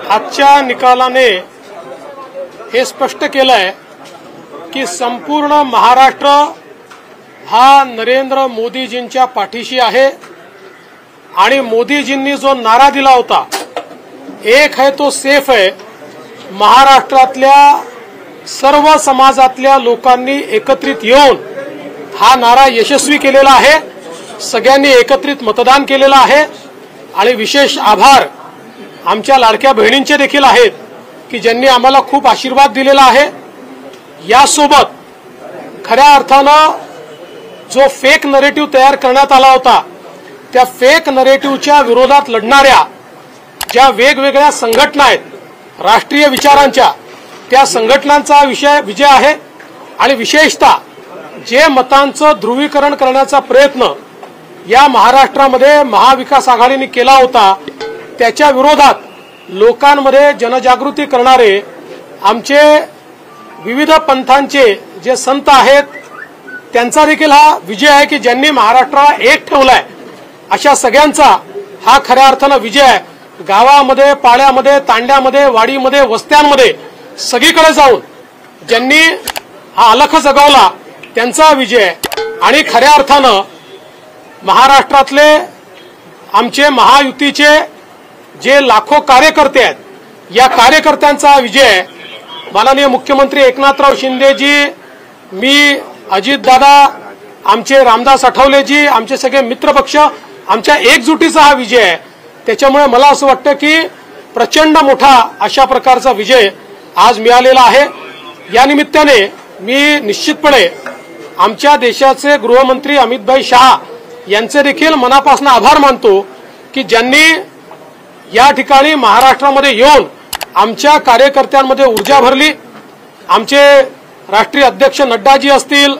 आजच्या निकालाने हे स्पष्ट केलंय की संपूर्ण महाराष्ट्र हा नरेंद्र मोदीजींच्या पाठीशी आहे आणि मोदीजींनी जो नारा दिला होता एक है तो सेफ है, महाराष्ट्रातल्या सर्व समाजातल्या लोकांनी एकत्रित येऊन हा नारा यशस्वी केलेला आहे। सगळ्यांनी एकत्रित मतदान केलेलं आहे आणि विशेष आभार आमच्या लाडक्या बहिणींचे देखील आहेत की ज्यांनी आम्हाला खूप आशीर्वाद दिलेला आहे। यासोबत खऱ्या अर्थानं जो फेक नरेटिव्ह तयार करण्यात आला होता त्या फेक नरेटिव्हच्या विरोधात लढणाऱ्या ज्या वेगवेगळ्या संघटना आहेत राष्ट्रीय विचारांच्या, त्या संघटनांचा विजय आहे आणि विशेषतः जे मतांचं ध्रुवीकरण करण्याचा प्रयत्न या महाराष्ट्रामध्ये महाविकास आघाडीने केला होता त्याच्या विरोधात लोकांमध्ये जनजागृती करणारे आमचे विविध पंथांचे जे संत आहेत त्यांचा देखील हा विजय आहे की ज्यांनी महाराष्ट्राला एक ठेवलाय। अशा सगळ्यांचा हा खऱ्या अर्थानं विजय आहे। गावामध्ये, पाड्यामध्ये, तांड्यामध्ये, वाडीमध्ये, वस्त्यांमध्ये सगळीकडे जाऊन ज्यांनी हा अलख जगवला त्यांचा विजय आहे आणि खऱ्या अर्थानं महाराष्ट्रातले आमचे महायुतीचे जे लाखो कार्यकर्ते आहेत या कार्यकर्त्यांचा विजय माननीय मुख्यमंत्री एकनाथराव शिंदेजी, मी, अजितदादा, आमचे रामदास आठवलेजी, आमचे सगळे मित्रपक्ष, आमच्या एकजुटीचा हा विजय आहे। त्याच्यामुळे मला असं वाटतं की प्रचंड मोठा अशा प्रकारचा विजय आज मिळालेला आहे। या निमित्ताने मी निश्चितपणे आमच्या देशाचे गृहमंत्री अमितभाई शहा यांचे देखील मनापासून आभार मानतो की ज्यांनी या ठिकाणी महाराष्ट्रामध्ये येऊन आमच्या कार्यकर्त्यांमध्ये ऊर्जा भरली। आमचे राष्ट्रीय अध्यक्ष नड्डाजी असतील,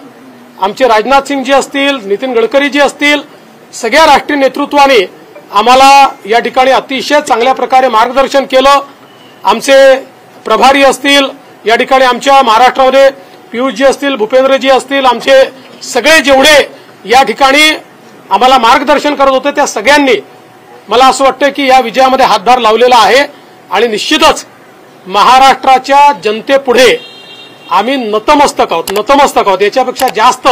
आमचे राजनाथ सिंगजी असतील, नितीन गडकरीजी असतील, सगळ्या राष्ट्रीय नेतृत्वाने आम्हाला या ठिकाणी अतिशय चांगल्या प्रकारे मार्गदर्शन केलं। आमचे प्रभारी असतील या ठिकाणी आमच्या महाराष्ट्रामध्ये पियुषजी असतील, भूपेंद्रजी असतील, आमचे सगळे जेवढे या ठिकाणी आम्हाला मार्गदर्शन करत होते त्या सगळ्यांनी मला असं वाटतं की या विजयामध्ये हातभार लावलेला आहे आणि निश्चितच महाराष्ट्राच्या जनतेपुढे आम्ही नतमस्तक आहोत। याच्यापेक्षा जास्त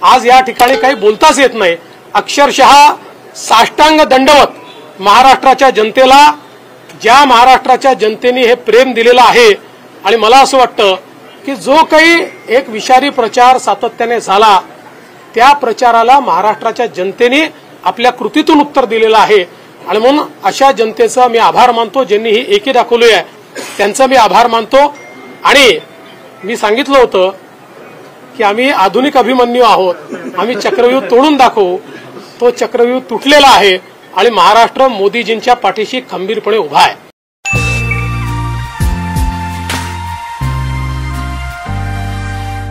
आज या ठिकाणी काही बोलताच येत नाही। अक्षरशः साष्टांग दंडवत महाराष्ट्राच्या जनतेला, ज्या महाराष्ट्राच्या जनतेने हे प्रेम दिलेलं आहे आणि मला असं वाटतं की जो काही एक विषारी प्रचार सातत्याने झाला त्या प्रचाराला महाराष्ट्राच्या जनतेने आपल्या कृतीतून उत्तर दिलेलं आहे आणि म्हणून अशा जनतेचा मी आभार मानतो ज्यांनी ही एकी दाखवली आहे, त्यांचा मी आभार मानतो। आणि मी सांगितलं होतं की आम्ही आधुनिक अभिमन्यू आहोत, आम्ही चक्रव्यूह तोडून दाखवू। तो चक्रव्यूह तुटलेला आहे आणि महाराष्ट्र मोदीजींच्या पाठीशी खंबीरपणे उभा आहे।